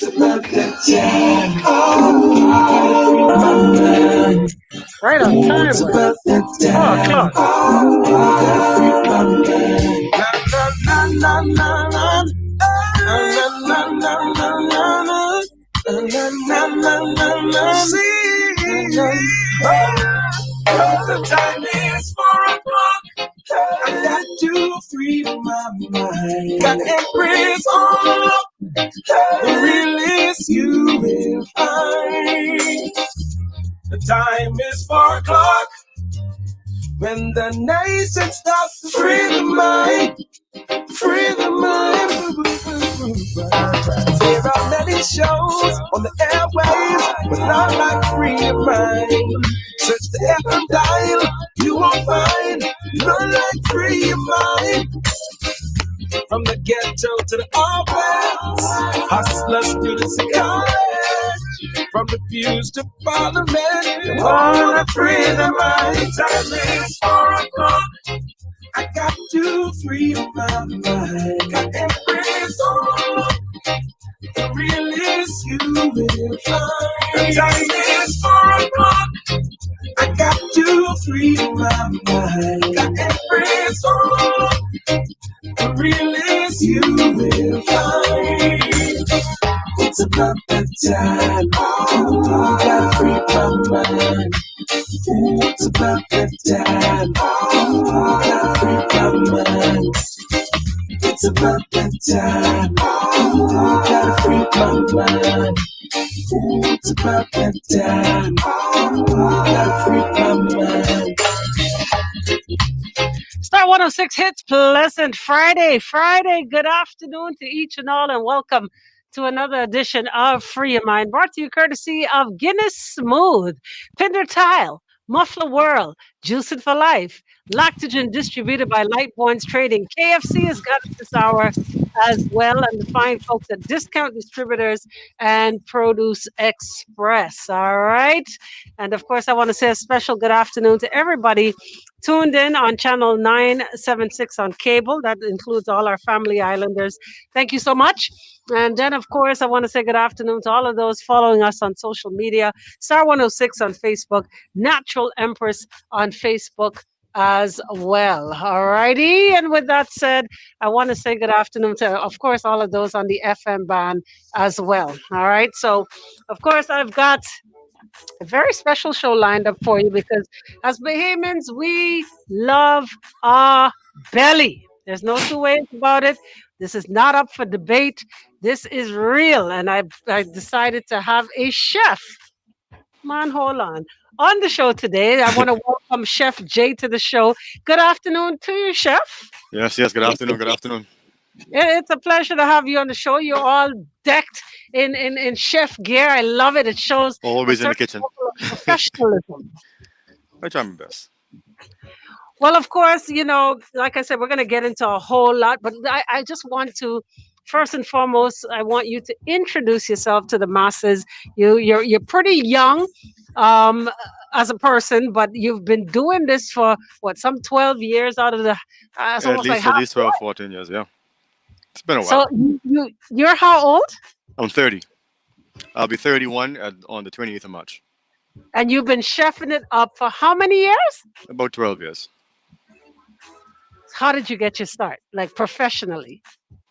Right on time. 4 o'clock. The time is 4 o'clock. I got to free my mind. Got embrace all the release you will find. The time is 4 o'clock. When the nation starts to free the mind, free the mind. There are many shows on the airwaves, but not like free your mind. Search the FM dial, you will find none like free your mind. From the ghetto to the office, hustlers, students, and college. From the pews to parliament, you wanna free the mind. Time is 4 o'clock. I got to free my mind. Got every soul. The release you will find. The time is 4 o'clock. I got to free my mind. Got every soul. The release you will find. It's about that time. Oh, gotta free my mind. It's about that time. Oh, gotta free my mind. It's about that time. Oh, gotta free my mind. It's about that time. Oh, gotta free my mind. Star 106 hits Pleasant Friday. Good afternoon to each and all, and welcome to another edition of Free Your Mind, brought to you courtesy of Guinness Smooth, Pinder Tile, Muffler World, Juicing for Life, Lactogen, distributed by Lightborns Trading. KFC has got it this hour as well, and the fine folks at Discount Distributors and Produce Express. All right. And of course, I want to say a special good afternoon to everybody tuned in on channel 976 on cable. That includes all our family islanders. Thank you so much. And then, of course, I want to say good afternoon to all of those following us on social media. Star 106 on Facebook, Natural Empress on Facebook as well. All righty. And with that said, I want to say good afternoon to, of course, all of those on the FM band as well. All right. So, of course, I've got a very special show lined up for you because as Bahamians, we love our belly. There's no two ways about it. This is not up for debate. This is real. And I decided to have a chef. Man, hold on. On the show today, I want to welcome Chef Jay to the show. Good afternoon to you, Chef. Yes, good afternoon. It's a pleasure to have you on the show. You're all decked in chef gear. I love it. It shows always in the kitchen. Professionalism. I try my best. Well, of course, you know, like I said, we're going to get into a whole lot, but I just want to, first and foremost, I want you to introduce yourself to the masses. You're pretty young as a person, but you've been doing this for what, some 12 years out of the At least 12, 14 years, yeah. It's been a while. So you're how old? I'm 30. I'll be 31 on the 28th of March. And you've been chefing it up for how many years? About 12 years. How did you get your start, like professionally?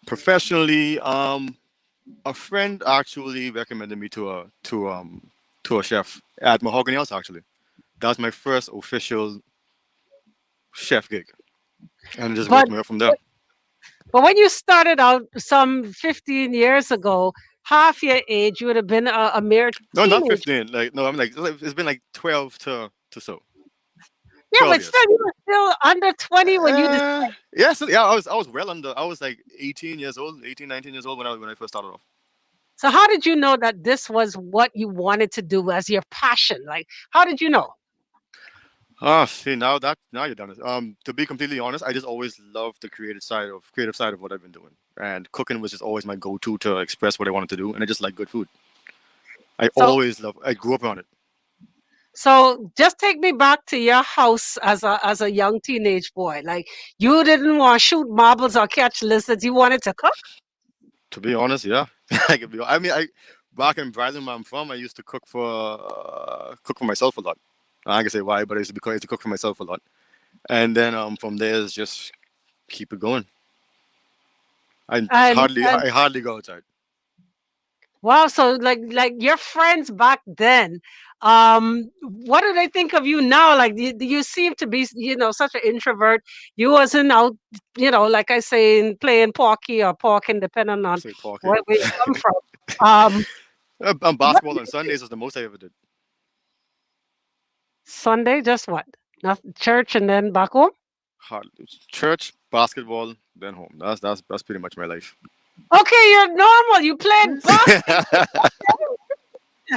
Professionally, a friend actually recommended me to a chef at Mahogany House. Actually, that was my first official chef gig, and just worked me up from there. But when you started out some 15 years ago, half your age, you would have been a mere teenager. No, not 15. It's been like 12 to so. Yeah, but still, you were still under 20 when you decided. Yes, yeah, I was well under. I was like 18, 19 years old when I first started off. So how did you know that this was what you wanted to do as your passion? Like, how did you know? See, now you're done. To be completely honest, I just always loved the creative side of what I've been doing, and cooking was just always my go-to to express what I wanted to do, and I just like good food. I grew up on it. So just take me back to your house as a young teenage boy. Like, you didn't want to shoot marbles or catch lizards. You wanted to cook? To be honest, yeah. I could be. I mean, I back in Brazil, where I'm from, I used to cook for myself a lot. I can say why, but I used to cook for myself a lot. And then from there, it's just keep it going. And I hardly go outside. wow, so like your friends back then, what do they think of you now? Like you seem to be, such an introvert. You wasn't out, like I say, in playing porky or porking, depending on Say pocket. where you come from. Um, what Basketball on Sundays is the most I ever did. Sunday, just what? Not church and then back home? Church, basketball, then home. That's pretty much my life. Okay, you're normal. You played basketball.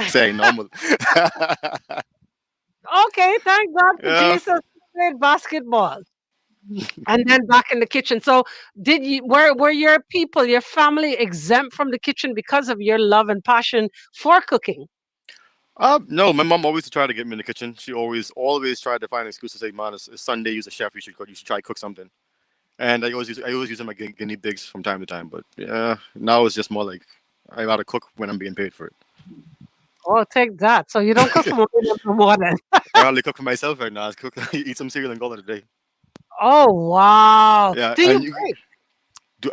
Saying normal. Okay, thank God for Yeah. Jesus. You played basketball. And then back in the kitchen. So did you were your people, your family exempt from the kitchen because of your love and passion for cooking? No, my mom always tried to get me in the kitchen. She always tried to find an excuse to say, "Man, it's Sunday. You're a chef. You should try to cook something." And I always use my guinea pigs from time to time. But yeah, now it's just more like I gotta cook when I'm being paid for Oh, take that. So you don't cook it. for more than more than. I hardly cook for myself right now. I cook, eat some cereal and call it a day. Oh wow. Yeah, Do you and bake?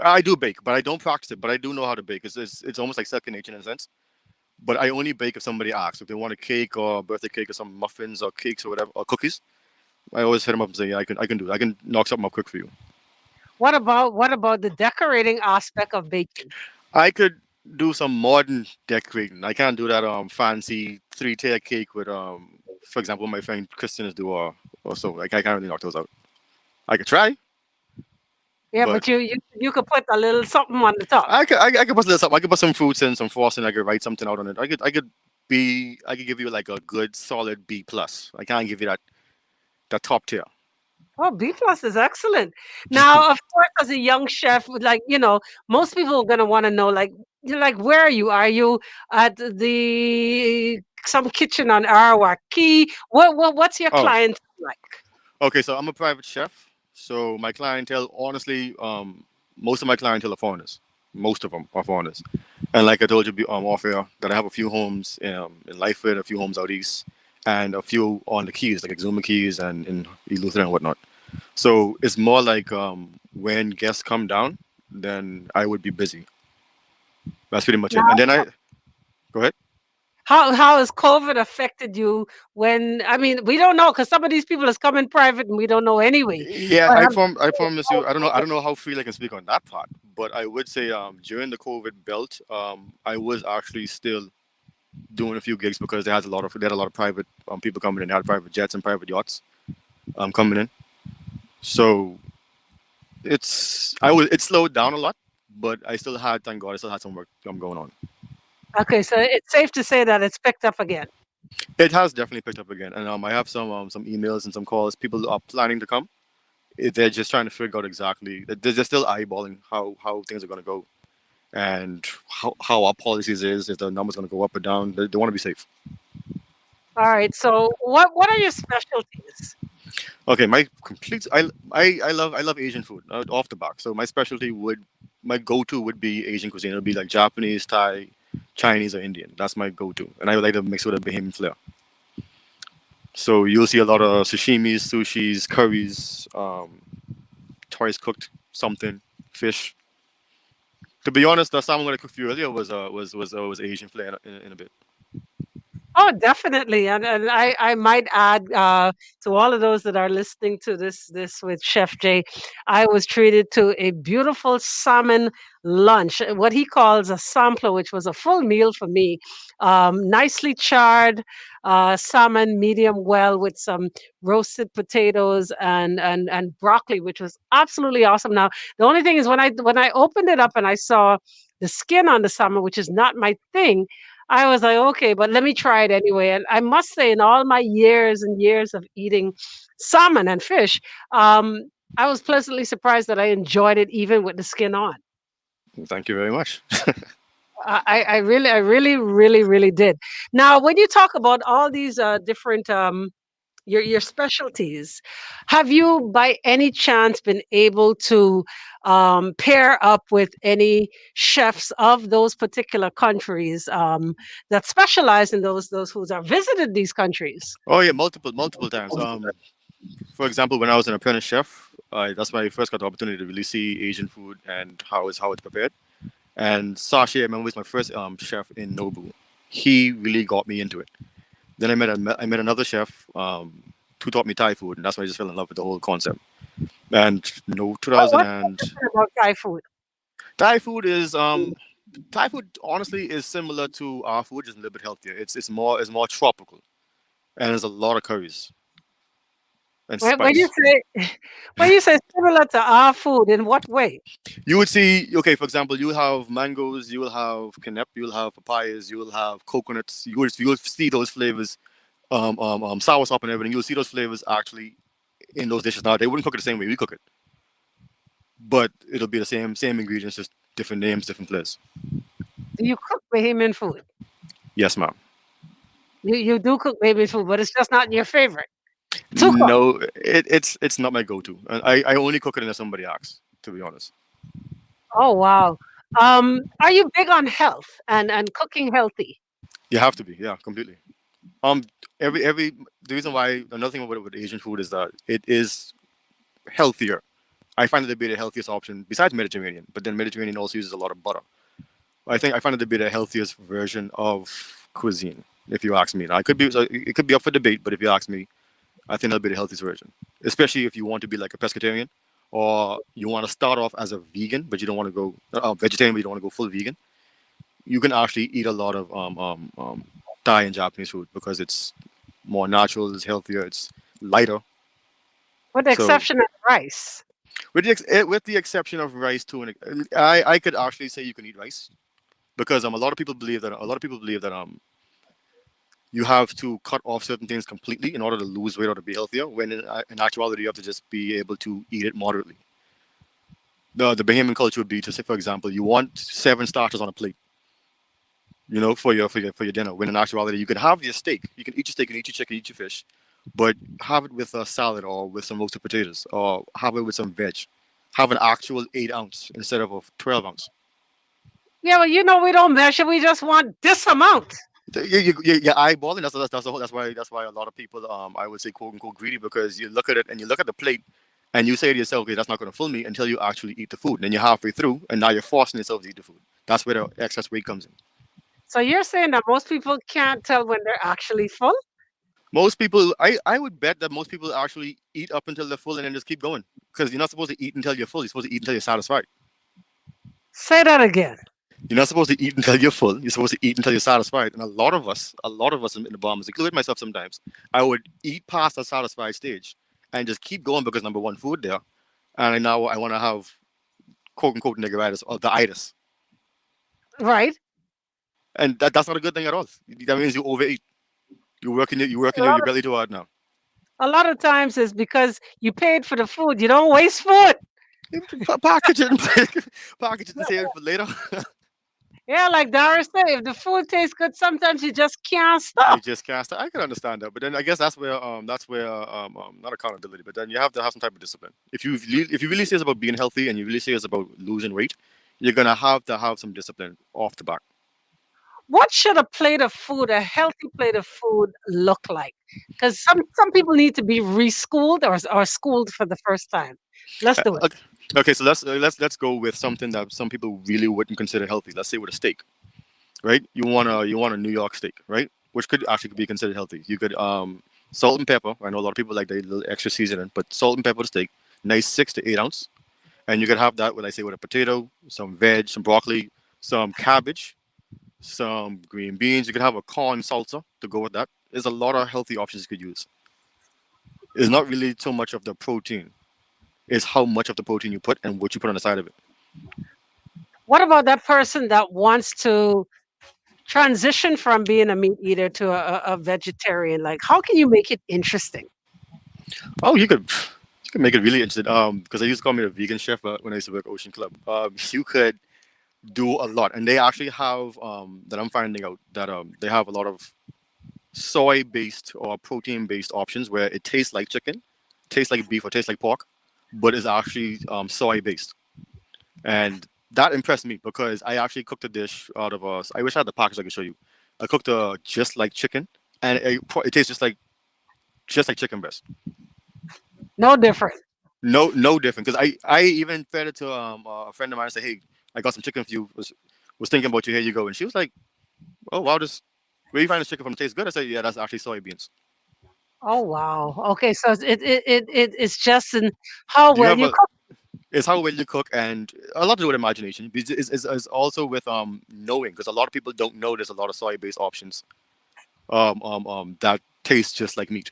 I do bake, but I don't practice it. But I do know how to bake. It's almost like second nature in a sense. But I only bake if somebody asks. If they want a cake or a birthday cake or some muffins or cakes or whatever or cookies, I always hit them up and say, "Yeah, I can do it. I can knock something up quick for you." What about the decorating aspect of baking? I could do some modern decorating. I can't do that fancy three-tier cake with for example, my friend Christians do or so. Like I can't really knock those out. I could try, Yeah, but but you could put a little something on the top. I could put a little something. I could put some fruits in, some frosting. I could write something out on it. I could give you like a good solid B plus. I can't give you that top tier. Oh, B plus is excellent. Now, of course, as a young chef, like most people are gonna want to know, like, where are you? Are you at the some kitchen on Arawak Key? What's your Oh, client like? okay. So I'm a private chef. So my clientele, honestly, most of my clientele are foreigners. Most of them are foreigners. And like I told you off air, that I have a few homes in Lightfoot, a few homes out east, and a few on the Keys, like Exuma Keys and in Eleuthera and whatnot. So it's more like when guests come down, then I would be busy. That's pretty much it. And Now, then I go ahead. how has COVID affected you? When I mean, we don't know because some of these people is coming private and we don't know anyway. Yeah, But I promise you. I don't know how freely I can speak on that part, but I would say during the COVID belt, I was actually still doing a few gigs because they had a lot of private people coming in. They had private jets and private yachts coming in. So it slowed down a lot, but I still had, thank God, I still had some work going on. okay, so it's safe to say that it's picked up again. It has definitely picked up again, and I have some emails and some calls. People are planning to come. They're just trying to figure out exactly. They're still eyeballing how things are going to go and how our policies is if the numbers going to go up or down. They want to be safe. All right. So what are your specialties? Okay, I love Asian food off the back. So my go to would be Asian cuisine. It would be like Japanese, Thai, Chinese, or Indian. That's my go to, and I would like to mix with a Bahamian flair. So you'll see a lot of sashimis, sushis, curries, twice cooked something, fish. To be honest, the salmon I'm gonna cook for you earlier was Asian flair in a bit. Oh, definitely, and I might add to all of those that are listening to this with Chef Jay, I was treated to a beautiful salmon lunch, what he calls a sampler, which was a full meal for me. Nicely charred salmon, medium well, with some roasted potatoes and broccoli, which was absolutely awesome. Now, the only thing is when I opened it up and I saw the skin on the salmon, which is not my thing. I was like, okay, but let me try it anyway. And I must say, in all my years and years of eating salmon and fish, I was pleasantly surprised that I enjoyed it even with the skin on. Thank you very much. I really, did. Now, when you talk about all these different your specialties, have you by any chance been able to pair up with any chefs of those particular countries that specialize in those foods or visited these countries? Oh yeah, multiple times. For example, when I was an apprentice chef, that's when I first got the opportunity to really see Asian food and how it's prepared. And Sashi, I remember, was my first chef in Nobu. He really got me into it. Then I met another chef who taught me Thai food, and that's when I just fell in love with the whole concept. And no, 2000 What's and different about Thai food? Thai food is Thai food honestly is similar to our food, just a little bit healthier. It's more tropical, and there's a lot of curries and When you spice. say when you say similar to our food, in what way? You would see, okay, for example, you will have mangoes, you will have canep, you will have papayas, you will have coconuts. You will see those flavors, sour sop and everything. You'll see those flavors actually in those dishes. Now they wouldn't cook it the same way we cook it, but it'll be the same ingredients, just different names, different flavors. Do you cook Bahamian food? Yes, ma'am. You do cook Bahamian food, but it's just not your favorite to cook. No, it's not my go-to. I only cook it unless somebody asks. To be honest, Oh wow. Are you big on health and cooking healthy? you have to be. Yeah, completely. Um, every the reason why another thing with Asian food is that it is healthier. I find it to be the healthiest option besides Mediterranean, but then Mediterranean also uses a lot of butter. I find it to be the healthiest version of cuisine. If you ask me, now, it could be up for debate, but if you ask me, I think that'll be the healthiest version. Especially if you want to be like a pescatarian, or you want to start off as a vegan, but you don't want to go vegetarian, but you don't want to go full vegan. You can actually eat a lot of Thai and Japanese food because it's more natural, it's healthier, it's lighter. With the So exception of rice. with the exception of rice too, and I could actually say you can eat rice because a lot of people believe that you have to cut off certain things completely in order to lose weight or to be healthier. When in actuality, you have to just be able to eat it moderately. The Bahamian culture would be to say, for example, you want seven starters on a plate, for your dinner. When in actuality, you can have your steak, you can eat your steak, and eat your chicken, eat your fish, but have it with a salad or with some roasted potatoes, or have it with some veg. Have an actual 8 ounce instead of a 12 ounce. Yeah, well, we don't measure. We just want this amount. You're eyeballing. That's why a lot of people, I would say, quote unquote, greedy, because you look at it and you look at the plate and you say to yourself, okay, that's not going to fill me until you actually eat the food. And then you're halfway through and now you're forcing yourself to eat the food. That's where the excess weight comes in. So you're saying that most people can't tell when they're actually full? Most people, I would bet that most people actually eat up until they're full and then just keep going, because you're not supposed to eat until you're full. You're supposed to eat until you're satisfied. Say that again. You're not supposed to eat until you're full. You're supposed to eat until you're satisfied. And a lot of us in the bombers, including myself sometimes, I would eat past the satisfied stage and just keep going because number one, food there, and now I want to have quote unquote negativitis or the itis, Right. and that's not a good thing at all. That means you overeat. You're working A your, lot your of belly too hard now. a lot of times it's because you paid for the food. You don't waste food. Package it, package it and save it for later. Yeah, like Doris said, if the food tastes good, sometimes you just can't You stop. just cast it. I can understand that, but then I guess not accountability, but then you have to have some type of discipline. If you really say it's about being healthy and you really say it's about losing weight, you're gonna have to have some discipline off the back. What should a healthy plate of food look like? Because some people need to be reschooled or schooled for the first time. Let's do it. Okay, okay, so let's go with something that some people really wouldn't consider healthy. Let's say with a steak, right? You want a New York steak, right? Which could actually be considered healthy. You could salt and pepper. I know a lot of people like the little extra seasoning, but salt and pepper the steak, nice 6 to 8 ounce, and you could have that with, I say, with a potato, some veg, some broccoli, some cabbage, some green beans. You could have a corn salsa to go with that. There's a lot of healthy options you could use. It's not really so much of the protein; it's how much of the protein you put and what you put on the side of it. What about that person that wants to transition from being a meat eater to a vegetarian? Like, how can you make it interesting? Oh, you could make it really interesting. Because I used to call me a vegan chef, when I used to work Ocean Club. You could do a lot, and they actually have that I'm finding out that they have a lot of soy based or protein based options where it tastes like chicken, tastes like beef, or tastes like pork, but is actually soy based. and that impressed me because I actually cooked a dish out of a. I wish I had the package I could show you. I cooked a just like chicken, and it tastes just like chicken breast. No different. No different. Because I even fed it to a friend of mine and said, hey, I got some chicken for you. Was thinking about you. Here you go. And she was like, oh wow, this where you find this chicken from? It tastes good. I said, yeah, that's actually soybeans. Oh wow. Okay, so it's just in how Do you well have you a? cook. It's how well you cook, and a lot to do with imagination. Is also with knowing, because a lot of people don't know there's a lot of soy based options that taste just like meat.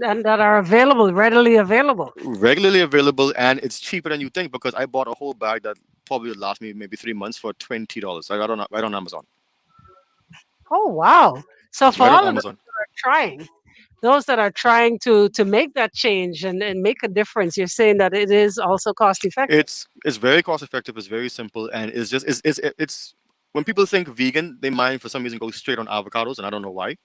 And that are available, readily available. Regularly available, and it's cheaper than you think because I bought a whole bag that probably would last me maybe 3 months for $20. I got on right on Amazon. Oh wow. So for Right on all of those Amazon. that are trying, those that are trying to make that change and make a difference, you're saying that it is also cost effective. It's very cost effective. It's very simple, and it's just it's when people think vegan, they mind for some reason go straight on avocados, and I don't know why.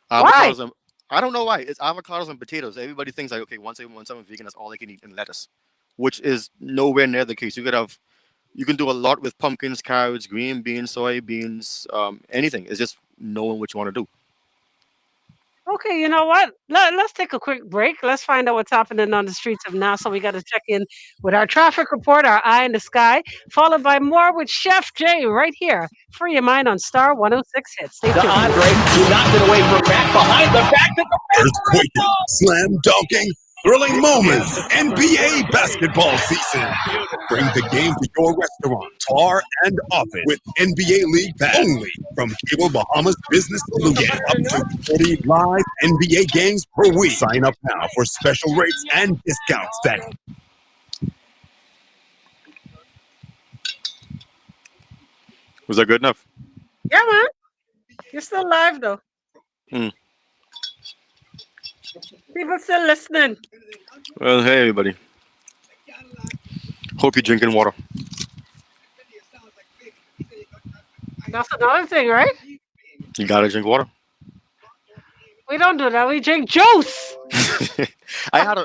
Why? Avocados, I don't know why. It's avocados and potatoes. Everybody thinks like, okay, once I'm vegan, that's all I can eat, and lettuce, which is nowhere near the case. You can do a lot with pumpkins, carrots, green beans, soybeans, anything. It's just knowing what you want to do. Okay, you know what? Let's take a quick break. Let's find out what's happening on the streets of Nassau. We got to check in with our traffic report, our eye in the sky, followed by more with Chef Jay right here. Free your mind on Star 106 Hit. Stay To tuned. Andre, do not get away from Matt behind the back to the Earthquaking, slam dunking, thrilling moments, NBA basketball season. Bring the game to your restaurant, bar, and office with NBA League Pass. Only from Cable Bahamas Business Solution. Up to 40 live NBA games per week. Sign up now for special rates and discounts that Was that good enough? Yeah, man. You're still live, though. Mm. People still listening. Well, hey everybody. Hope you're drinking water. That's another thing, right? You gotta drink water. We don't do that. We drink juice. I had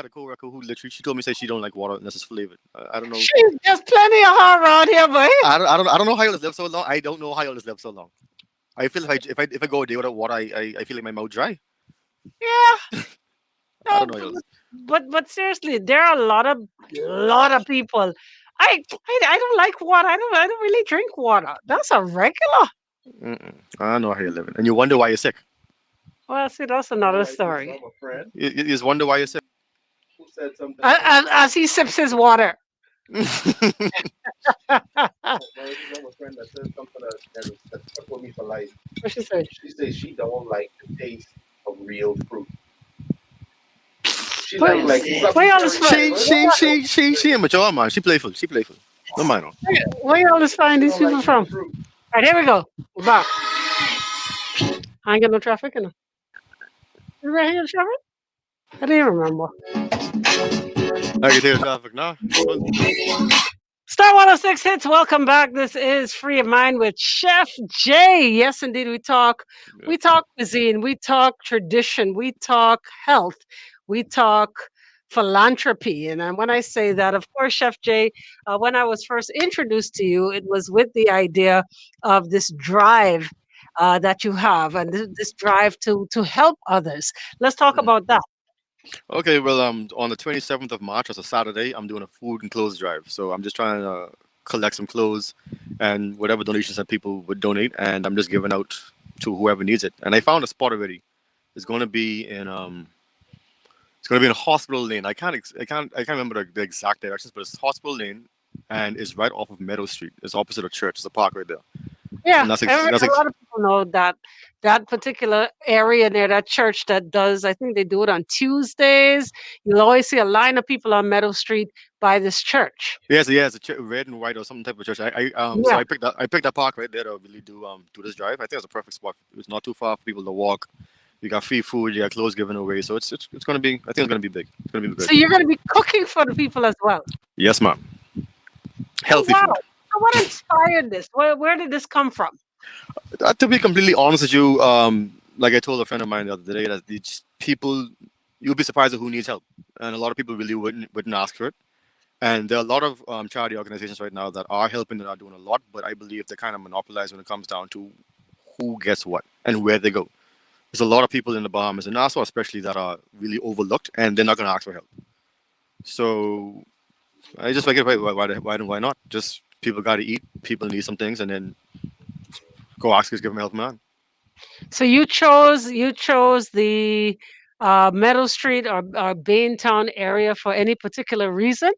a coworker who literally she told me say she don't like water unless it's flavored. I don't know. She's just plenty of her around here, boy. I don't know how you live so long. I don't know how you live so long. I feel if I go a day without water, I feel like my mouth dry. Yeah. I No, don't know how you live. but seriously, there are a lot of people. I don't like water. I don't really drink water. That's a regular. Mm-mm. I don't know how you're living, and you wonder why you're sick. Well, see, that's another story. You just wonder why you're sick. As he sips his water. What she say? Where, where y'all is find? She immature, man. She playful. She playful. No mind her. Where y'all is find these people from? All right, here we go. We're back. I ain't got no traffic in it. Is right here traffic? I didn't even remember. I can hear traffic now. Star 106 Hits, welcome back. This is Free of Mind with Chef Jay. Yes, indeed, we talk cuisine, we talk tradition, we talk health, we talk philanthropy. And when I say that, of course, Chef Jay, when I was first introduced to you, it was with the idea of this drive that you have and this drive to help others. Let's talk about that. Okay, well, on the 27th of March, that's a Saturday, I'm doing a food and clothes drive. So I'm just trying to collect some clothes and whatever donations that people would donate, and I'm just giving out to whoever needs it. And I found a spot already. It's going to be in Hospital Lane. I can't remember the exact directions, but it's Hospital Lane, and it's right off of Meadow Street. It's opposite a church. There's a park right there. Yeah, And a lot of people know that particular area near that church that does. I think they do it on Tuesdays. You'll always see a line of people on Meadow Street by this church. yes, yeah, it's a red and white or some type of church. So Yeah. I picked that park right there to really do this drive. I think it's a perfect spot. It's not too far for people to walk. You got free food, you got clothes given away, so it's gonna be. I think it's gonna be big. It's gonna be So big. you're going to be cooking for the people as well. Yes, ma'am. Oh, Healthy wow. food. So what inspired this? Where did this come from? To be completely honest with you, like I told a friend of mine the other day, that these people, you'll be surprised at who needs help, and a lot of people really wouldn't ask for it. And there are a lot of charity organizations right now that are helping, that are doing a lot, but I believe they're kind of monopolized when it comes down to who gets what and where they go. There's a lot of people in the Bahamas and Nassau, especially, that are really overlooked, and they're not going to ask for help. So I just figured, why not? Just people got to eat, people need some things, and then go ask us, give them help, man. So you chose the Meadow Street or Baintown area for any particular reason?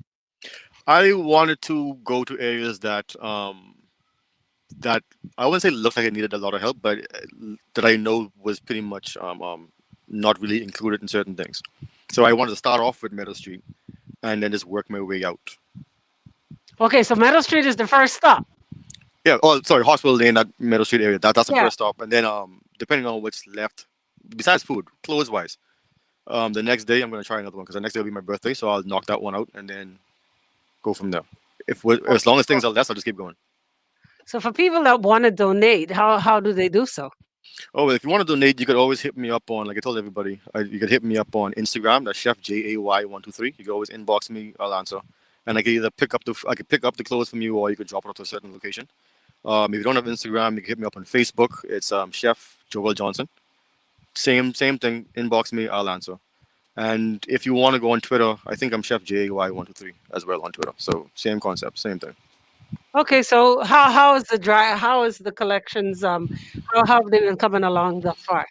I wanted to go to areas that I wouldn't say looked like it needed a lot of help, but that I know was pretty much not really included in certain things. So I wanted to start off with Meadow Street and then just work my way out. Okay, so Meadow Street is the first stop. Yeah. Oh, sorry, Hospital Lane, that Meadow Street area. That's the Yeah. first stop, and then depending on what's left, besides food, clothes wise, the next day I'm gonna try another one because the next day will be my birthday, so I'll knock that one out and then go from there. As long as things are less, I'll just keep going. So for people that want to donate, how do they do so? Oh, well, if you want to donate, you could always hit me up on, like I told everybody, you could hit me up on Instagram. That's Chef JAY123. You can always inbox me. I'll answer, and I can either I could pick up the clothes from you, or you could drop it off to a certain location. If you don't have Instagram, you can hit me up on Facebook. It's Chef Joel Johnson. Same thing. Inbox me. I'll answer. And if you want to go on Twitter, I think I'm Chef JAY123 as well on Twitter. So same concept, same thing. Okay, so how is the collections how have they been coming along thus far?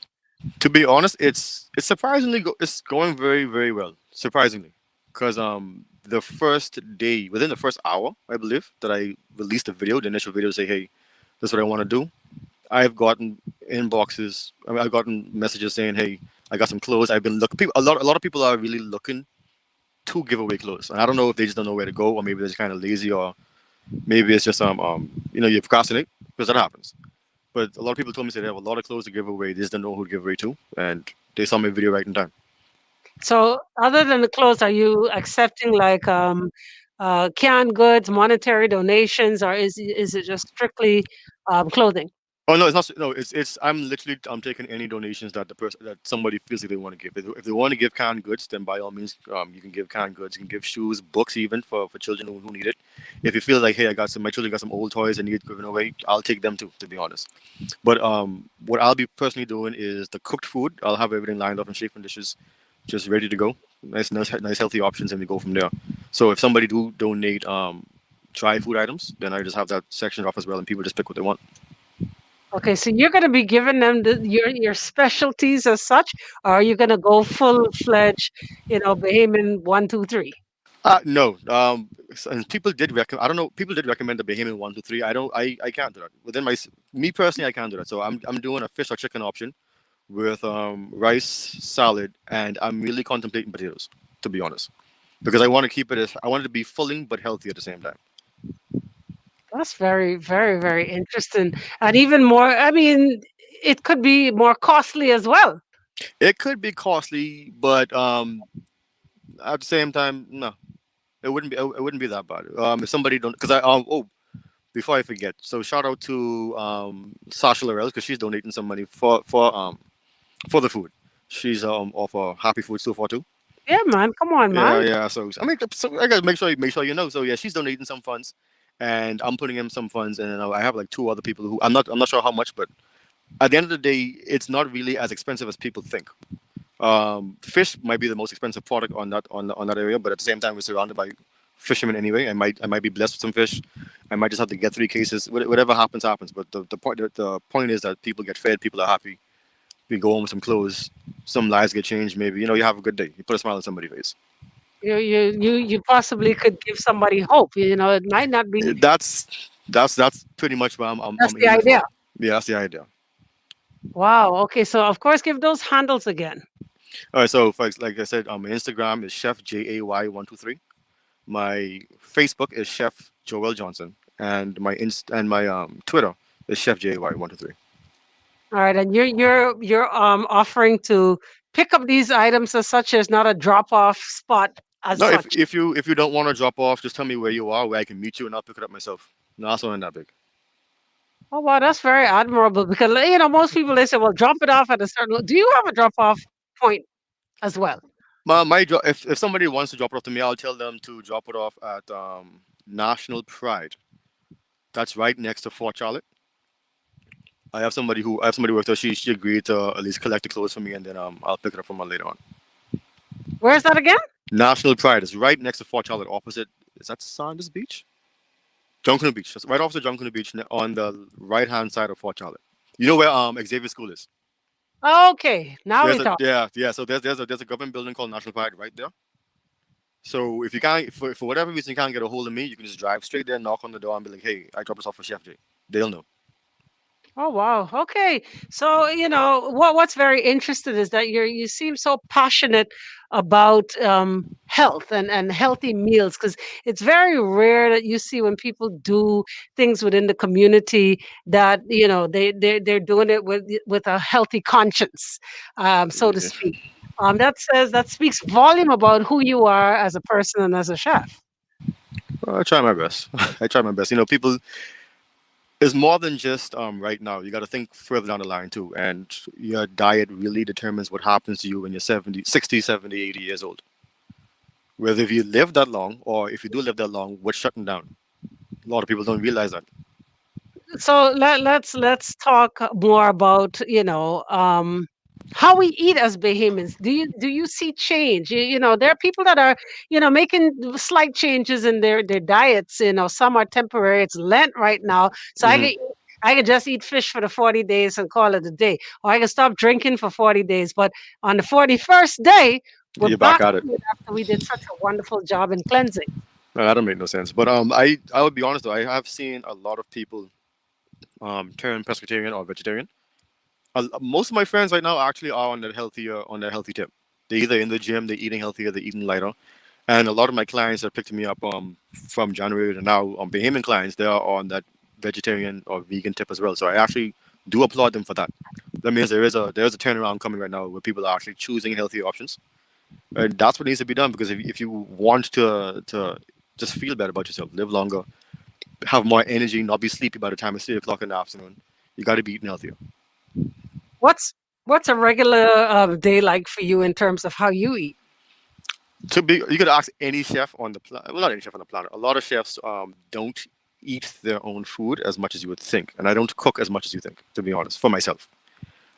To be honest, it's surprisingly it's going very, very well. Surprisingly, because the first day, within the first hour, I believe, that I released the video, the initial video, say, hey, this is what I want to do. I've gotten inboxes. I mean, I've gotten messages saying, hey, I got some clothes. I've been looking. A lot of people are really looking to give away clothes, and I don't know if they just don't know where to go, or maybe they're just kind of lazy, or maybe it's just you procrastinate, because that happens. But a lot of people told me they have a lot of clothes to give away. They just don't know who to give away to, and they saw my video right in time. So other than the clothes, are you accepting like canned goods, monetary donations, or is it just strictly clothing? Oh no, it's not. No, it's. I'm taking any donations that the person that somebody feels like they want to give. If they want to give canned goods, then by all means, you can give canned goods. You can give shoes, books, even for children who need it. If you feel like, hey, my children got some old toys and need given away, I'll take them too. To be honest, but what I'll be personally doing is the cooked food. I'll have everything lined up in chafing dishes, just ready to go. Nice healthy options, and we go from there. So if somebody do donate dry food items, then I just have that section off as well, and people just pick what they want. Okay, so you're going to be giving them your specialties as such, or are you going to go full fledged, Bahamian 1, 2, 3? No. And people did recommend. I don't know. People did recommend the Bahamian 1, 2, 3. I don't. I can't do that. Me personally, I can't do that. So I'm doing a fish or chicken option with rice, salad, and I'm really contemplating potatoes. To be honest, because I want it to be filling but healthy at the same time. That's very, very, very interesting, and even more. I mean, it could be more costly as well. It could be costly, but at the same time, no, it wouldn't be that bad. If somebody don't, because I before I forget, so shout out to Sasha Laurel, because she's donating some money for the food. She's off Happy Food so far too. Yeah, man. Come on, Yeah, man. yeah. So I gotta make sure you know. So yeah, she's donating some funds, and I'm putting in some funds, and I have like two other people who I'm not sure how much, but at the end of the day, it's not really as expensive as people think. Fish might be the most expensive product on that area, but at the same time, we're surrounded by fishermen anyway. I might be blessed with some fish. I might just have to get 3 cases. Whatever happens, happens. But the point is that people get fed, people are happy. We go home with some clothes, some lives get changed. Maybe you have a good day. You put a smile on somebody's face. You possibly could give somebody hope. It might not be. That's pretty much what That's I'm the aiming idea. for. Yeah, that's the idea. Wow. Okay. So of course, give those handles again. All right. So, folks, like I said, my Instagram is Chef JAY123. My Facebook is Chef Joel Johnson, and my Twitter is Chef JY123. All right, and you're offering to pick up these items as such as not a drop off spot as No, if such. if you if you don't want to drop off, just tell me where you are, where I can meet you, and I'll pick it up myself. No, that's not that big. Oh wow, that's very admirable because most people they say, well, drop it off at a certain. Do you have a drop off point as well? if somebody wants to drop it off to me, I'll tell them to drop it off at National Pride. That's right next to Fort Charlotte. I have somebody who works there. She agreed to at least collect the clothes for me, and then I'll pick it up from her later on. Where's that again? National Pride is right next to Fort Charlotte, opposite. Is that Sanders Beach? Junction Beach. Just right opposite Junction Beach, on the right hand side of Fort Charlotte. You know where Xavier School is? Okay, now There's we a talk. yeah. So there's a government building called National Pride right there. So if you can't for whatever reason you can't get a hold of me, you can just drive straight there, knock on the door, and be like, "Hey, I dropped this off for Chef J." They'll know. Oh wow. Okay. So, what's very interesting is that you seem so passionate about health and healthy meals, because it's very rare that you see when people do things within the community that they're doing it with a healthy conscience, so to Yeah. speak. That speaks volume about who you are as a person and as a chef. I try my best. I try my best. People is more than just right now. You got to think further down the line too. And your diet really determines what happens to you when you're 70, 60, 70, 80 years old. Whether if you live that long or if you do live that long, what's shutting down? A lot of people don't realize that. So let's talk more about how we eat as Bahamians. Do you see change? There are people that are making slight changes in their diets. Some are temporary. It's Lent right now, so Hmm. I could just eat fish for the 40 days and call it a day, or I can stop drinking for 40 days. But on the 41st day, we're You're back back at it. to it after we did such a wonderful job in cleansing. That don't make no sense. But I would be honest though. I have seen a lot of people turn pescatarian or vegetarian. Most of my friends right now actually are on that healthy tip. They're either in the gym, they're eating healthier, they're eating lighter. And a lot of my clients that picked me up from January to now, Bahamian clients, they are on that vegetarian or vegan tip as well. So I actually do applaud them for that. That means there is a turnaround coming right now where people are actually choosing healthier options, and that's what needs to be done. Because if you want to just feel better about yourself, live longer, have more energy, not be sleepy by the time it's 3 o'clock in the afternoon, you got to be eating healthier. What's a regular day like for you in terms of how you eat? You could ask any chef on the planet. Well, not any chef on the planet. A lot of chefs don't eat their own food as much as you would think, and I don't cook as much as you think. To be honest, for myself,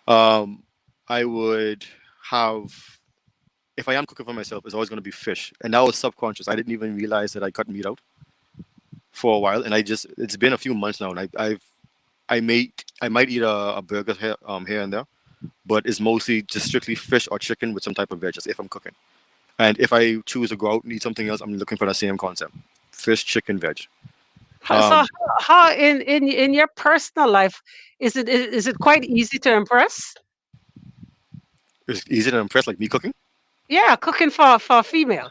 um, I would have if I am cooking for myself, it's always going to be fish, and that was subconscious. I didn't even realize that I cut meat out for a while, and it's been a few months now, and I might eat a burger here and there, but it's mostly just strictly fish or chicken with some type of veg, just if I'm cooking. And if I choose to go out and eat something else, I'm looking for the same concept: fish, chicken, veg. So Um, how in your personal life is it quite easy to impress? it's easy to impress, like me cooking. Yeah, cooking for a female.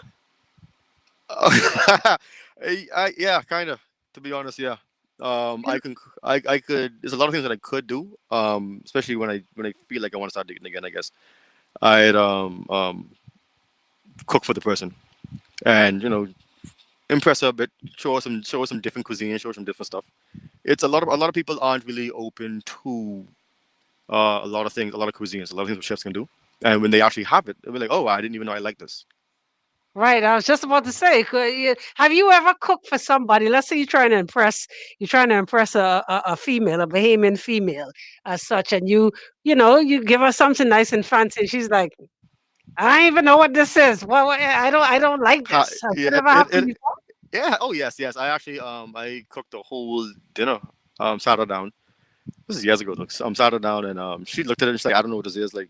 Yeah, kind of. To be honest, yeah. I can. I could. There's a lot of things that I could do. Especially when I feel like I want to start dating again. I guess I'd cook for the person, and impress her a bit, show her some different cuisine, show her some different stuff. It's a lot of people aren't really open to a lot of things, a lot of cuisines, a lot of things that chefs can do. And when they actually have it, they'll be like, "Oh, I didn't even know I like this." Right. I was just about to say, have you ever cooked for somebody? Let's say you're trying to impress a female, a Bahamian female, as such, and you give her something nice and fancy, and she's like, I don't even know what this is. Well, I don't like this. Has Yeah, that ever happened before? yeah. Oh yes, yes. I actually I cooked a whole dinner. Sat her down. This is years ago. Look, sat her down and she looked at it and she's like, "I don't know what this is. Like,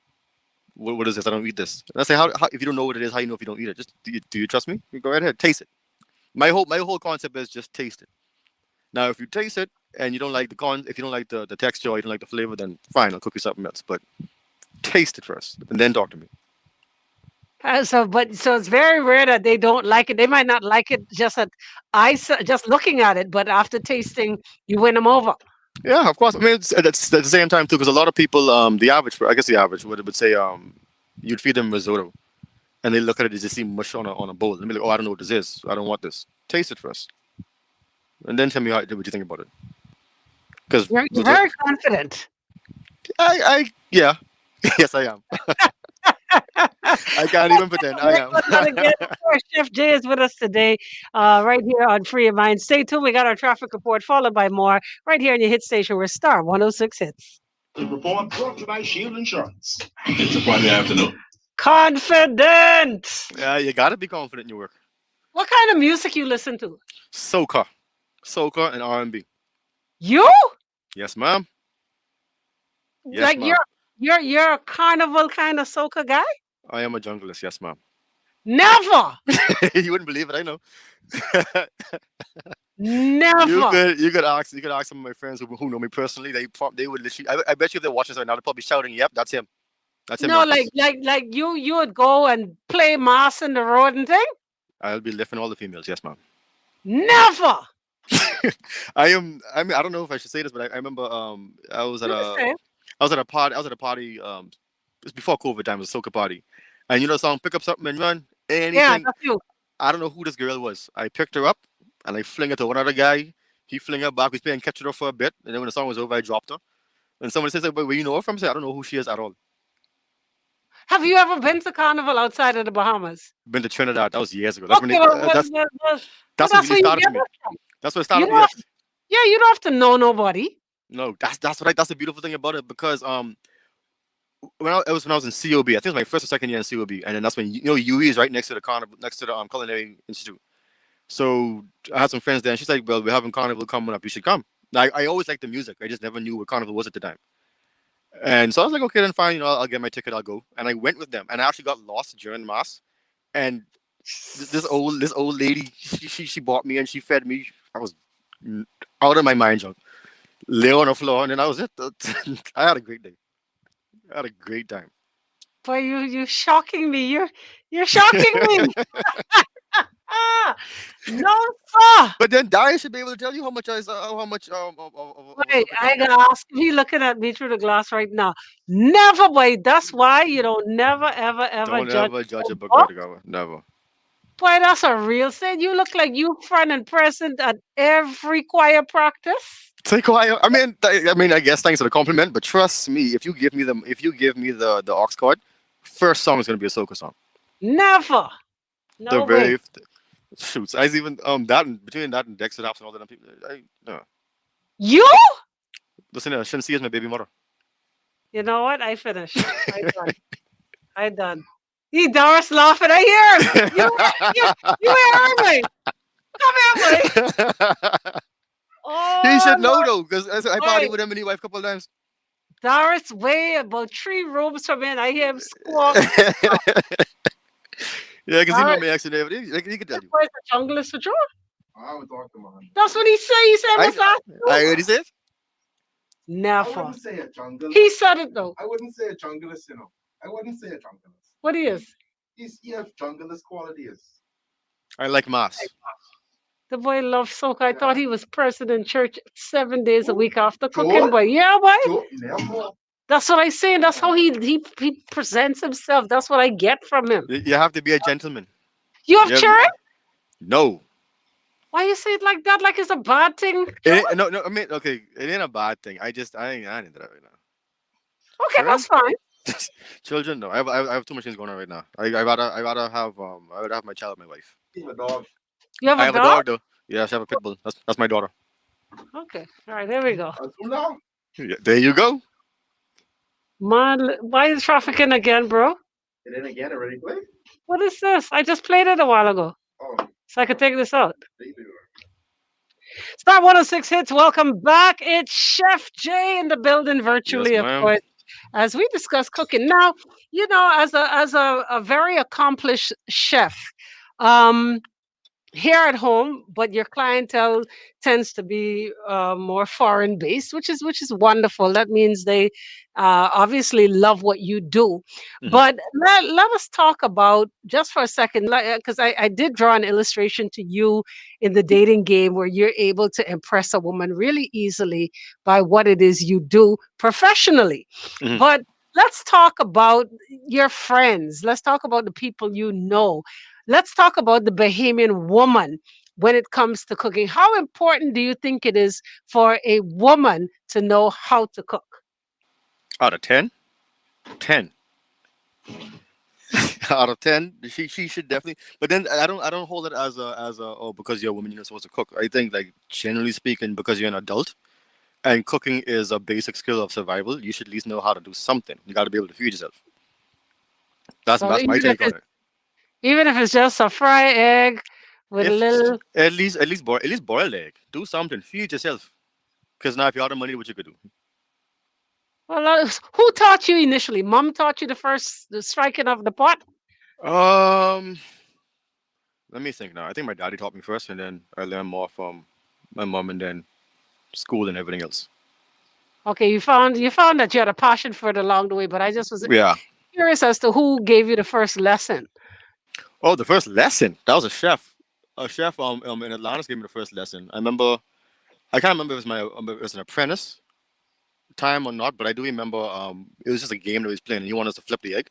what is this? I don't eat this." And I say, how if you don't know what it is, how you know if you don't eat it? Just do you trust me? You go right ahead, taste it. My whole concept is just taste it. Now, if you taste it and you don't like if you don't like the texture or you don't like the flavor, then fine, I'll cook you something else. But taste it first and then talk to me. So it's very rare that they don't like it. They might not like it just looking at it, but after tasting, you win them over. Yeah, of course. I mean, it's at the same time too, because a lot of people, I guess the average would say, you'd feed them risotto, and they look at it, they just see mush on a bowl, and be like, "Oh, I don't know what this is. I don't want this. Taste it first, and then tell me what you think about it." Because You're very confident. yeah, yes, I am. I can't even pretend I We're am. going that again. Of course, Chef Jay is with us today, right here on Free of Mind. Stay tuned. We got our traffic report followed by more right here on your hit station. We're Star 106 Hits. The report brought to you by Shield Insurance. It's a Friday afternoon. Confident. Yeah, you gotta be confident in your work. What kind of music you listen to? Soca, soca, and R&B. You? Yes, ma'am. Yes, Like ma'am. you're a carnival kind of soca guy? I am a junglist. Yes, ma'am. Never. You wouldn't believe it. I know. Never. You could ask some of my friends who know me personally. They would literally. I bet you if they're watching this right now, they're probably shouting, "Yep, that's him. That's him, No, Marcus." like you would go and play mass in the road and thing? I'll be lifting all the females. Yes, ma'am. Never. I am. I mean, I don't know if I should say this, but I remember. I was at You a. say, I was at a party. I was at a party. It's before COVID time. It was a soca party, and you know the song "Pick Up Something and Run." yeah, Anything. that's you. I don't know who this girl was. I picked her up and I fling it to one other guy. He fling her back. We was playing catch her for a bit, and then when the song was over, I dropped her. And somebody says, "But where you know her from?" I say, "I don't know who she is at all." Have you ever been to carnival outside of the Bahamas? Been to Trinidad. That was years ago. That's when Okay, it, well, that's what that's really where you started for get me. it from. That's what You started. don't Yes. have, yeah, you don't have to know nobody. No, that's the beautiful thing about it because it was when I was in COB. I think it was my first or second year in COB, and then that's when you know UE is right next to the carnival, next to the culinary institute. So I had some friends there, and she's like, "Well, we're having carnival coming up. You should come." I always liked the music. I just never knew what carnival was at the time. And so I was like, "Okay, then fine. You know, I'll get my ticket. I'll go." And I went with them, and I actually got lost during mass. And this old lady, she bought me and she fed me. I was out of my mind, John. Lay on the floor, and then I was it. I had a great day. I had a great time. Boy, you shocking me. You're shocking me. Ah, no, sir. But then Darius should be able to tell you how much how much of a Wait, soccer I champion. gotta ask you. He looking at me through the glass right now. Never, boy. That's why you don't never, ever, ever Don't judge ever judge a a book by book. the cover. Never. Boy, that's a real thing. You look like you front and present at every choir practice. Take a while. I mean, I guess thanks for the compliment, but trust me, if you give me the aux chord, first song is gonna be a soca song. Never. The No way. very shoots. I was even that and between that and Dexter Hops and all that people. No. You? Listen, Shansi is my baby mother. You know what? I finished. I done. I done. He Doris laughing. I hear him. You hear me? Come here, boy. He Oh should know Lord, though, because I boy. partied with him and his wife a couple of times. Doris way about 3 rooms from in. I hear him squawk. Yeah, because he know Doris, me actually. He could tell this you. boy's a junglist for sure. I would talk to man. That's what he said. He said, I "Must ask I you." already said. I Never. wouldn't say a jungle. He said it though. I wouldn't say a junglist, you know. I wouldn't say a junglist. What he is? He has junglist qualities. I like mass. The boy loves soca. I thought he was present in church 7 days a True. week after True. cooking. But yeah, boy. So, never. That's what I say. That's how he presents himself. That's what I get from him. You have to be a gentleman. You have Yeah. children? No. Why you say it like that? Like it's a bad thing? No. I mean, okay, it ain't a bad thing. I ain't into that right now. Okay, that's fine. Children, no. I have too much things going on right now. I rather have my child with my wife. You have a dog. You have I a have a dog? dog though. Yeah, I have a pit bull. That's my daughter. Okay. All right, there we go. Now, Yeah, there you go. Man, why is trafficking again, bro? and then again, already play. What is this? I just played it a while ago. Oh, So I could take this out. they do. Star 106 Hits, welcome back. It's Chef Jay in the building virtually, Yes, of ma'am. course, as we discuss cooking. Now, you know, as a very accomplished chef, um, here at home, but your clientele tends to be more foreign based, which is wonderful. That means they obviously love what you do. Mhm. But let us talk about just for a second, because I did draw an illustration to you in the dating game where you're able to impress a woman really easily by what it is you do professionally. Mhm. But let's talk about your friends. Let's talk about the people you know. Let's talk about the Bahamian woman when it comes to cooking. How important do you think it is for a woman to know how to cook? Out of 10, 10. out of 10, she should definitely. But then I don't hold it as a oh, because you're a woman you're not supposed to cook. I think, like, generally speaking, because you're an adult and cooking is a basic skill of survival, you should at least know how to do something. You got to be able to feed yourself. That's So that's my take on it. even if it's just a fried egg with a If little, at least boiled egg, do something, feed yourself. Because now if you're out of money, what you could do? well, who taught you initially? Mom taught you the striking of the pot. Um, Let me think now. I think my daddy taught me first, and then I learned more from my mom, and then school and everything else. Okay, you found that you had a passion for it along the way, but I just was Yeah. curious as to who gave you the first lesson. Oh, the first lesson. That was a chef. A chef in Atlanta gave me the first lesson. I remember. I can't remember if it was an apprentice time or not, but I do remember it was just a game that he was playing, and he wanted us to flip the egg,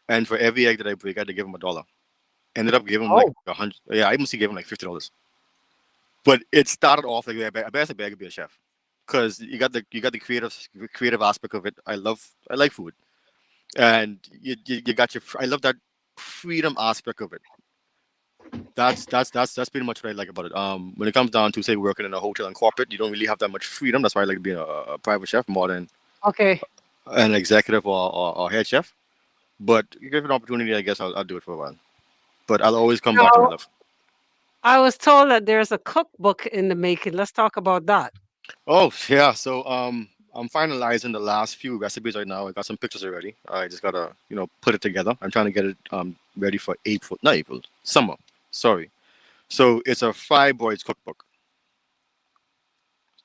and for every egg that I break, I had to give him $1. Ended up giving him like Oh, 100. Yeah, I must have given him like $50. But it started off like I basically I could be a chef because you got the creative aspect of it. I like food, and you got your. I love that freedom aspect of it. That's pretty much what I like about it. When it comes down to, say, working in a hotel and corporate, you don't really have that much freedom. That's why I like being a private chef more than okay. an executive or head chef. But you give it an opportunity, I guess I'll do it for a while. But I'll always come back to my Now, love. I was told that there's a cookbook in the making. Let's talk about that. Oh yeah, so I'm finalizing the last few recipes right now. I got some pictures already. I just gotta put it together. I'm trying to get it ready for April, not April, summer. Sorry. So it's a fibroids cookbook.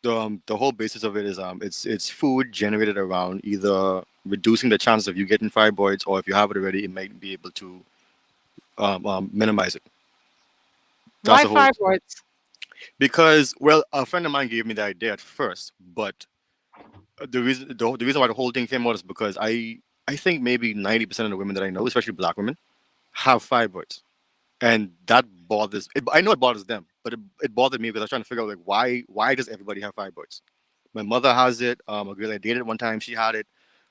The whole basis of it is it's food generated around either reducing the chances of you getting fibroids, or if you have it already, it might be able to minimize it. That's Why the whole. fibroids? Because, well, a friend of mine gave me the idea at first, but the reason why the whole thing came out is because I think maybe 90% of the women that I know, especially black women, have fibroids, and that bothers. I know it bothers them, but it bothered me because I was trying to figure out, like, why does everybody have fibroids? My mother has it. A girl I dated one time, she had it.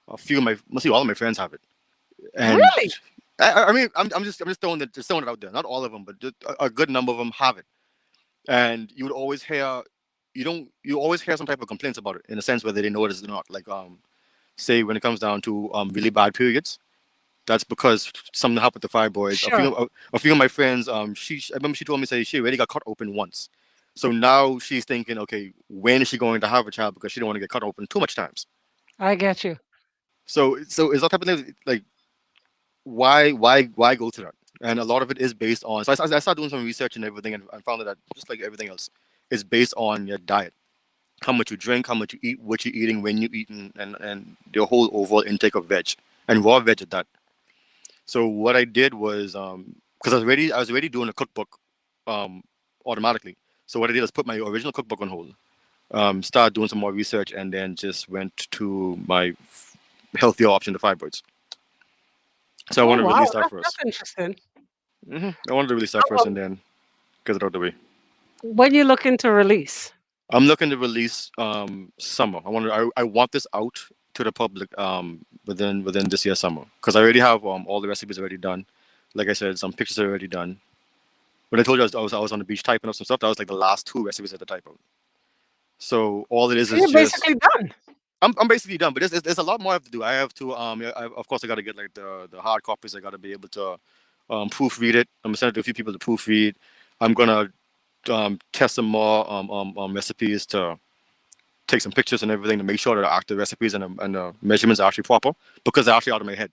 A few of my, mostly all of my friends have it, and Really? I mean, I'm just throwing it out there. Not all of them, but just a good number of them have it. And you would always hear, you always hear some type of complaints about it, in a sense, whether they know it or not. Like, say, when it comes down to really bad periods, that's because something happened with the fibroids. Sure. A few of my friends, I remember she told me, say, she already got cut open once, so now she's thinking, okay, when is she going to have a child, because she don't want to get cut open too much times. I get you. So it's that type of thing, like, why go through that? And a lot of it is based on. So I started doing some research and everything, and found that, just like everything else, it's based on your diet, how much you drink, how much you eat, what you're eating, when you're eating, and your whole overall intake of veg, and raw veg at that. So what I did was, because I was already doing a cookbook, um, automatically. So what I did was put my original cookbook on hold, started doing some more research, and then just went to my healthier option, the fibroids. So I Oh want to wow, release that that's first. interesting. I wanted to release that first, and then get it out of the way. When you looking to release? I'm looking to release summer. I want this out to the public within this year summer, because I already have all the recipes already done. Like I said, some pictures are already done. When I told you I was on the beach typing up some stuff, that was like the last two recipes I had to type out. So all it So is you're just basically done. I'm basically done. But there's a lot more I have to do. I have to of course I got to get, like, the hard copies. I got to be able to proofread it. I'm gonna send it to a few people to proofread. I'm gonna test some more recipes, to take some pictures and everything, to make sure that the active recipes and the measurements are actually proper, because they're actually out of my head.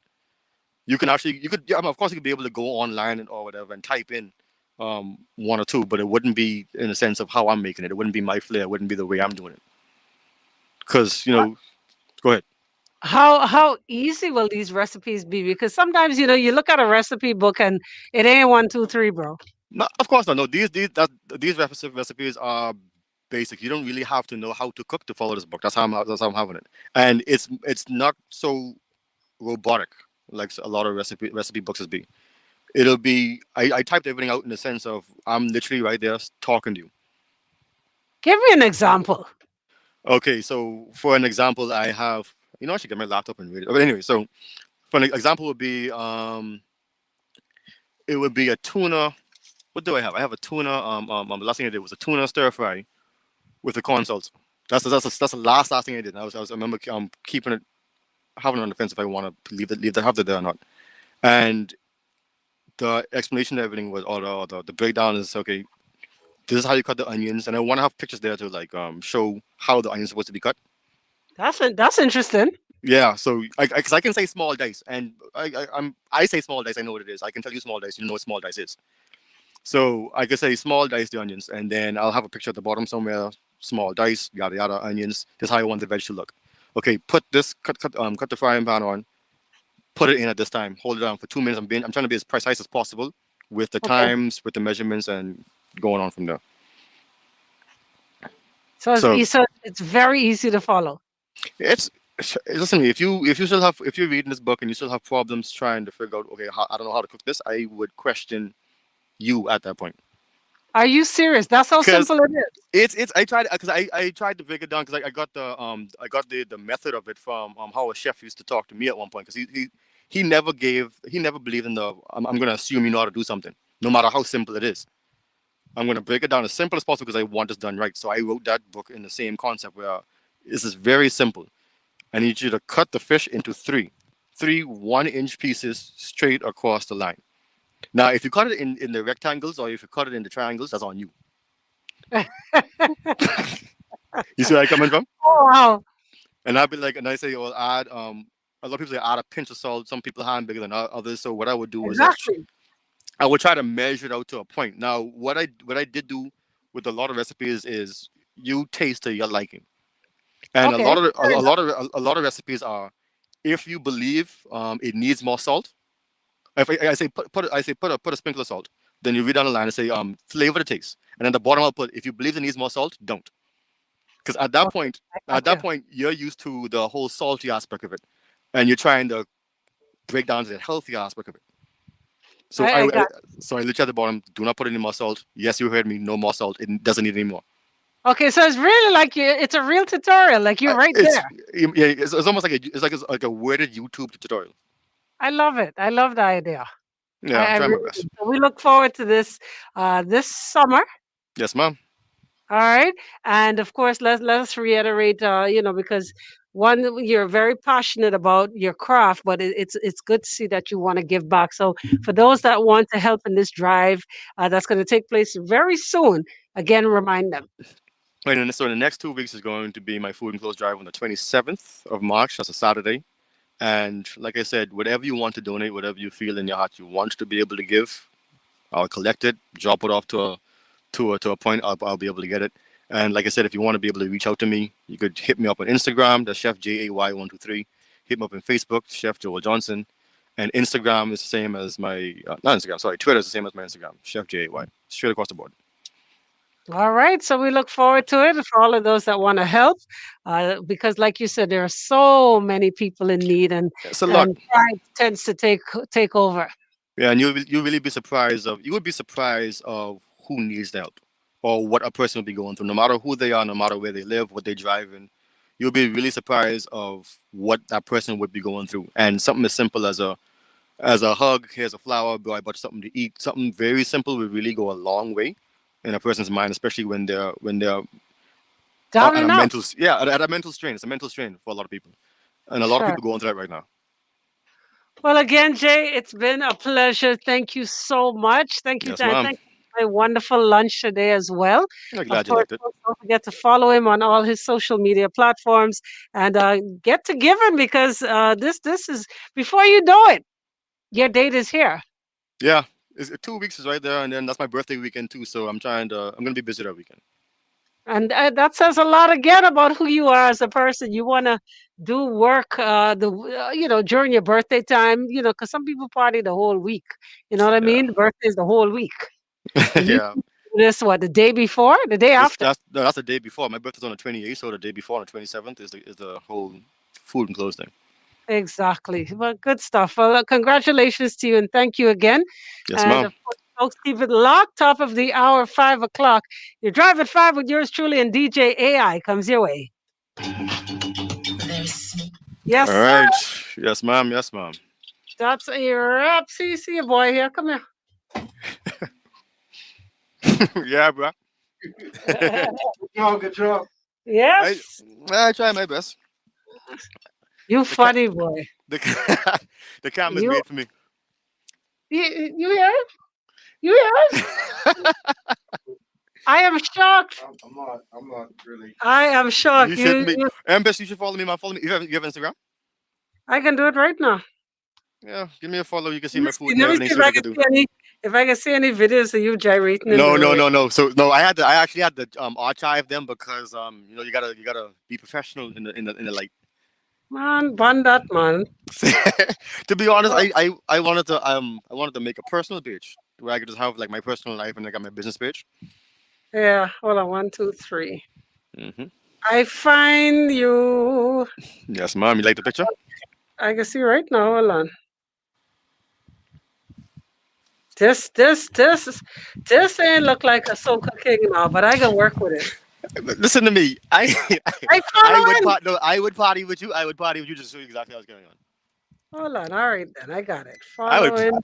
Yeah, I mean, of course you could be able to go online or whatever and type in one or two, but it wouldn't be in the sense of how I'm making it. It wouldn't be my flair. It wouldn't be the way I'm doing it. Because, go ahead. How easy will these recipes be? Because sometimes you look at a recipe book and it ain't one, two, three, bro. No, of course not. No, these recipes are basic. You don't really have to know how to cook to follow this book. That's how I'm having it, and it's not so robotic like a lot of recipe books is be. It'll be, I typed everything out in the sense of I'm literally right there talking to you. Give me an example. Okay, so for an example, I have, I should get my laptop and read it. But anyway, so for an example would be, it would be a tuna. What do I have? I have a tuna. The last thing I did was a tuna stir fry with the corn salsa. That's the last thing I did. I remember keeping it, having it on the fence if I want to have it there or not. And the explanation of everything was all the breakdown is okay. This is how you cut the onions, and I want to have pictures there to like show how the onions are supposed to be cut. That's interesting. Yeah, so because I can say small dice, and I say small dice. I know what it is. I can tell you small dice. You know what small dice is. So I could say small dice the onions, and then I'll have a picture at the bottom somewhere. Small dice, yada yada, onions. This is how I want the veg to look. Okay, put this cut the frying pan on. Put it in at this time. Hold it down for 2 minutes. I'm trying to be as precise as possible with the Okay. times, with the measurements, and going on from there. So So it's very easy to follow. it's listen to me. If you're reading this book and you still have problems trying to figure out, okay, I don't know how to cook this, I would question you at that point. Are you serious? That's how Because simple it is. it's I tried because I tried to break it down because I got the method of it from how a chef used to talk to me at one point because he never believed in the I'm gonna assume you know how to do something no matter how simple it is. I'm gonna break it down as simple as possible because I want this done right. So I wrote that book in the same concept where this is very simple. I need you to cut the fish into three 1 inch pieces straight across the line. Now, if you cut it in the rectangles or if you cut it in the triangles, that's on you. You see where I'm coming from? Oh wow. And I'd be like, and I say, well, add a lot of people say add a pinch of salt. Some people hand bigger than others. So what I would do is Exactly. I would try to measure it out to a point. Now, what I did do with a lot of recipes is you taste to your liking, and Okay. Fair enough. a lot of recipes are if you believe it needs more salt. If I say put a sprinkle of salt, then you read down the line and say flavor the taste, and then the bottom I'll put if you believe it needs more salt, don't. Because Okay. I at got that you. point, you're used to the whole salty aspect of it, and you're trying to break down to the healthy aspect of it. So I got. so I literally at the bottom, do not put any more salt. Yes, you heard me, no more salt. It doesn't need any more. Okay, so it's really like it's a real tutorial. Like you're right It's there. yeah, it's almost like it's like a worded YouTube tutorial. I love it. I love the idea. Yeah, I'm I trying my really do. best. So we look forward to this summer. Yes, ma'am. All right, and of course, let us reiterate. Because one, you're very passionate about your craft, but it's good to see that you want to give back. So for those that want to help in this drive, that's going to take place very soon. Again, remind them. Right, and so the next 2 weeks is going to be my food and clothes drive on the 27th of March. That's a Saturday. And like I said, whatever you want to donate, whatever you feel in your heart you want to be able to give, I'll collect it, drop it off to a point. I'll be able to get it. And like I said, if you want to be able to reach out to me, you could hit me up on Instagram, the Chef JAY123. Hit me up on Facebook, Chef Joel Johnson. And Instagram is the same as my not Instagram, sorry, Twitter is the same as my Instagram, Chef JAY, straight across the board. All right, so we look forward to it for all of those that want to help, because, like you said, there are so many people in need, It's a lot. and pride tends to take over. Yeah, and you really be surprised of you would be surprised of who needs the help or what a person will be going through, no matter who they are, no matter where they live, what they drive in. You'll be really surprised of what that person would be going through. And something as simple as a hug, here's a flower, boy, I bought something to eat. Something very simple will really go a long way in a person's mind, especially when they're Down at a and out. at a mental strain. It's a mental strain for a lot of people, and a lot of Sure. people going through that right now. Well, again, Jay, it's been a pleasure. Thank you so much. Thank you, Yes, and ma'am. thank you for my wonderful lunch today as well. I'm Of glad you course, liked it. folks, don't forget to follow him on all his social media platforms and get to giving because this is before you know it, your date is here. Yeah, 2 weeks is right there, and then that's my birthday weekend too. So I'm gonna be busy that weekend. And that says a lot again about who you are as a person. You want to do work, during your birthday time, because some people party the whole week. You know what I Yeah, mean? The birthday is the whole week. And you yeah. do this, what, the day before? The day It's after? that's no, that's the day before. My birthday's on the 28th, so the day before on the 27th is the whole food and clothes thing. Exactly. Well, good stuff. Well, congratulations to you and thank you again. Yes, And ma'am. of course, folks, keep it locked. Top of the hour, 5 o'clock. You drive at 5 with yours truly, and DJ AI comes your way. All Yes, sir. right. Yes, ma'am. Yes, ma'am. That's a wrap. See your boy here. Come here. Yeah, bro. Good job. I Yes, I try my best. you The cat funny boy. the the camera's You made for me. you hear it? You hear it? I am shocked. I'm not really. I am You shocked. should be. Best, you should follow me, man. Follow me. You have Instagram? I can do it right now. Yeah, give me a follow. You can see Let me my see. food and Let me everything. see if See what I you can can do. see any. If I can see any videos of you gyrating in the No, no, road. no, no. So no, I actually had to archive them because you gotta be professional in the light. Man, ban that man. To be honest, Oh, I wanted to make a personal page where I could just have like my personal life and I got my business page. yeah. Hold on. One, two, three. Hmm. I find you. Yes, ma'am. You like the picture? I can see right now. Hold on. This ain't look like a soca king now, but I can work with it. Listen to me. I I I would following. part. No, I would party with you. I would party with you just to show you exactly what's going on. Hold on. All right then. I got it. I would Following.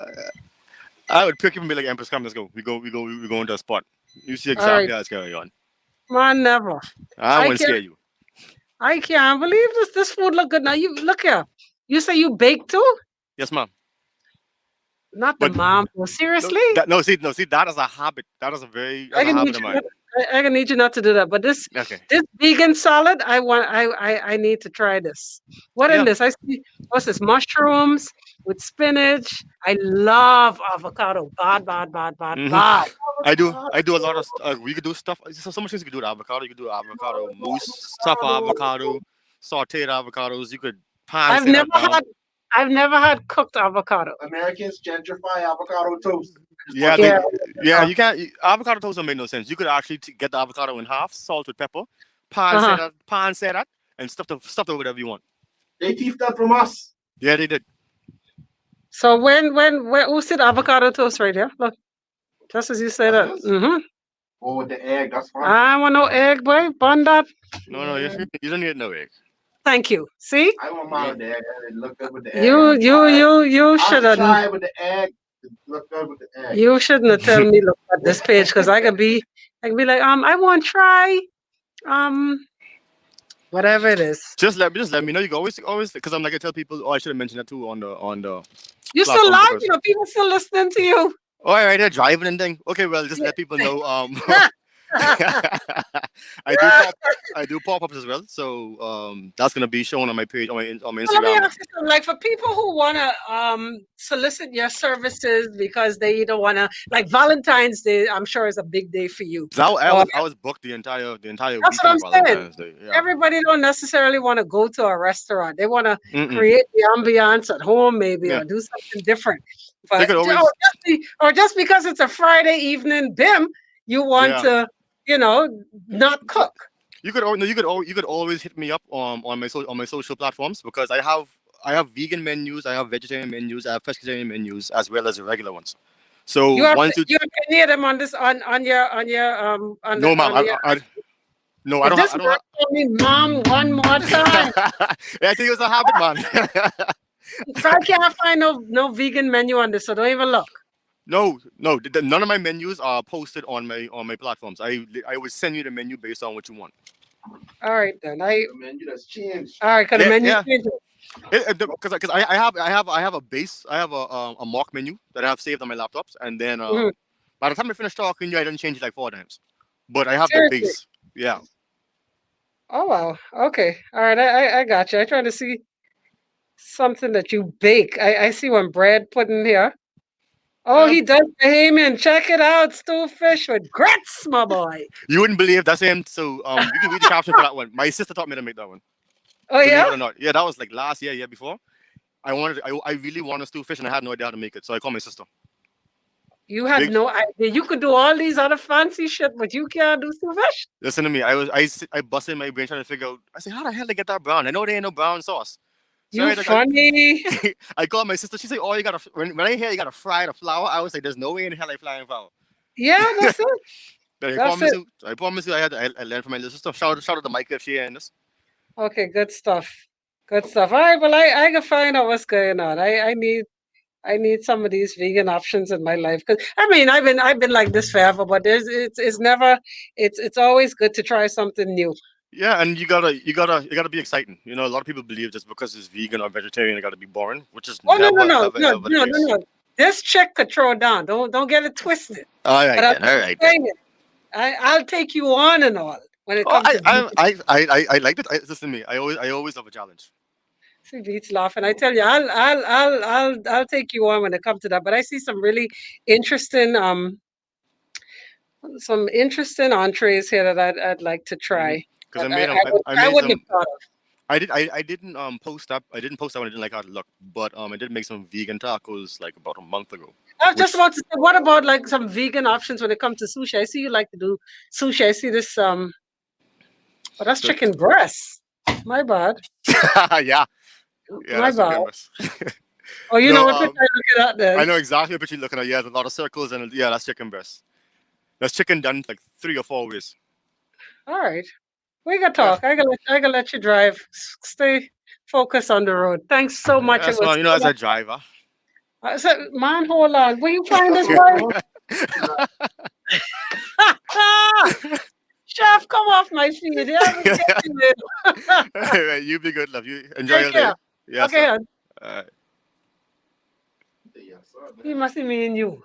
I would pick him and be like, Empress, come, let's go. We go into a spot. You see All right. exactly what's going on. Man, never. I I won't can't. scare you. I can't believe this. This food look good. Now you look here. You say you bake too? Yes, ma'am. Not the But mom. no, Seriously? no, see, that is a habit. That's I a can habit need of you mine. not. I can need you not to do that. But this Okay. this vegan salad, I want. I need to try this. What in Yeah. this? I see. What's this? Mushrooms with spinach. I love avocado. Bad, bad, bad, bad, Hmm. bad. I do a lot of. We could do stuff. So much things you could do with avocado. You could do avocado mousse, stuffed avocado, sautéed avocados. You could pan I've set never that down. had. I've never had cooked avocado. Americans gentrify avocado toast. Just Yeah, want you Yeah. to they. know. Yeah, you can't. Avocado toast don't make no sense. You could actually get the avocado in half, salt with pepper, Uh-huh. pan set that, and stuff it whatever you want. They teeth that from us. Yeah, they did. So when who said avocado toast right here? Look, just as you say That's that. this. Mm-hmm. Or with the egg. That's fine. I want no egg, boy. Bun that. No, no, you don't need no egg. Thank you. See, I want mine with the egg. It look good with the egg. you I have to shouldn't. try it with the egg. It look good with the egg. You shouldn't have tell me look at this page because I can be like I want to try um whatever it is. Just let me know. You can always because I'm like I tell people. Oh, I should have mentioned that too on the You still platform live, because people still listening to you. oh, all right, they're driving and thing. Okay, well, just let people know. I do pop I do pop ups as well. So that's gonna be shown on my page on my So let me Instagram. ask you something. Like for people who wanna solicit your services because they either wanna like Valentine's Day, I'm sure is a big day for you. So I Or was I was booked the entire that's what weekend I'm of saying. Valentine's Day. Yeah. Everybody don't necessarily want to go to a restaurant. They want to Mm-mm. create the ambiance at home, maybe, Yeah. or do something different. They But could always or just because it's a Friday evening, bim, you want yeah. to, not cook. You could no, you could always hit me up on my social platforms because I have vegan menus, I have vegetarian menus, I have pescatarian menus as well as the regular ones. So once you You have any of them on this on no ma'am, on your. no I If don't have this I don't works for me, mom, one more time. have I think it's a habit, man. So I can't find no vegan menu on this, so don't even look. No, none of my menus are posted on my platforms. I would send you the menu based on what you want. All right then. The menu that's changed. All right, cause the Yeah, menu yeah. changes. Because I have a base, I have a mock menu that I have saved on my laptops, and then Mhm. by the time I finish talking, I didn't change it like 4 times, but I have the Seriously. base. Yeah, Oh wow. Okay. All right. I got you. I trying to see something that you bake. I see one bread pudding here. Oh, um, he does Bahamian. Check it out. Stew fish with grits, my boy. you wouldn't believe that's him. So you can read the caption for that one. My sister taught me to make that one. Oh Believe yeah? it or not, yeah, that was like last year before. I really wanted to stew fish, and I had no idea how to make it, so I called my sister. You had Big, no idea. You could do all these other fancy shit, but you can't do stew fish. listen to me. I busted my brain trying to figure out. I said, how the hell they get that brown? I know there ain't no brown sauce. So You I, like, funny. I called my sister. She said, "Oh, you gotta when I hear you gotta fry the flour." I was like, "There's no way in hell I frying flour." Yeah, that's it. But I That's promise it. you, I promise you, I learned from my little sister. Shout out to Micah if she hearing this. Okay, good stuff. Good stuff. All right, well I can find out what's going on. I need some of these vegan options in my life because I mean I've been like this forever, but it's never it's always good to try something new. Yeah, and you gotta be exciting. You know, a lot of people believe just because it's vegan or vegetarian, it gotta be boring, which is Oh no no never, no ever, no ever the no no case. no! This chick could throw down. Don't get it twisted. All But right I'm then. All right then. saying it. I'll take you on and all when it Oh, comes to vegan. I liked it. Listen to me. I always love a challenge. See Beats laughing. I tell you, I'll take you on when it comes to that. But I see interesting some interesting entrees here that I'd like to try Because that I made I I made wouldn't some. have thought of. I didn't post up. I didn't post that when I didn't like how it looked. But I did make some vegan tacos like about a month ago. I was just Which about to say, what about like some vegan options when it comes to sushi? I see you like to do sushi. I see this oh that's the chicken breast. My bad. yeah, yeah, My that's the bad. canvas. Oh, you know No, what picture I'm looking at I then? know exactly what you're looking at. Yeah, there's a lot of circles and yeah, that's chicken breast. That's chicken done like 3 or 4 ways. All right. We can Yeah, talk. I gotta let you drive. Stay focused on the road. Thanks so much. It that's was one. You know, so as a much driver. fun. I said, man, hold on. Where you find this bike? Chef, come off my feet. Yeah, we getting it. Anyway, you be good, love. You enjoy Take your day. care. Yes, Okay, sir. hon. Uh, He must be me and you.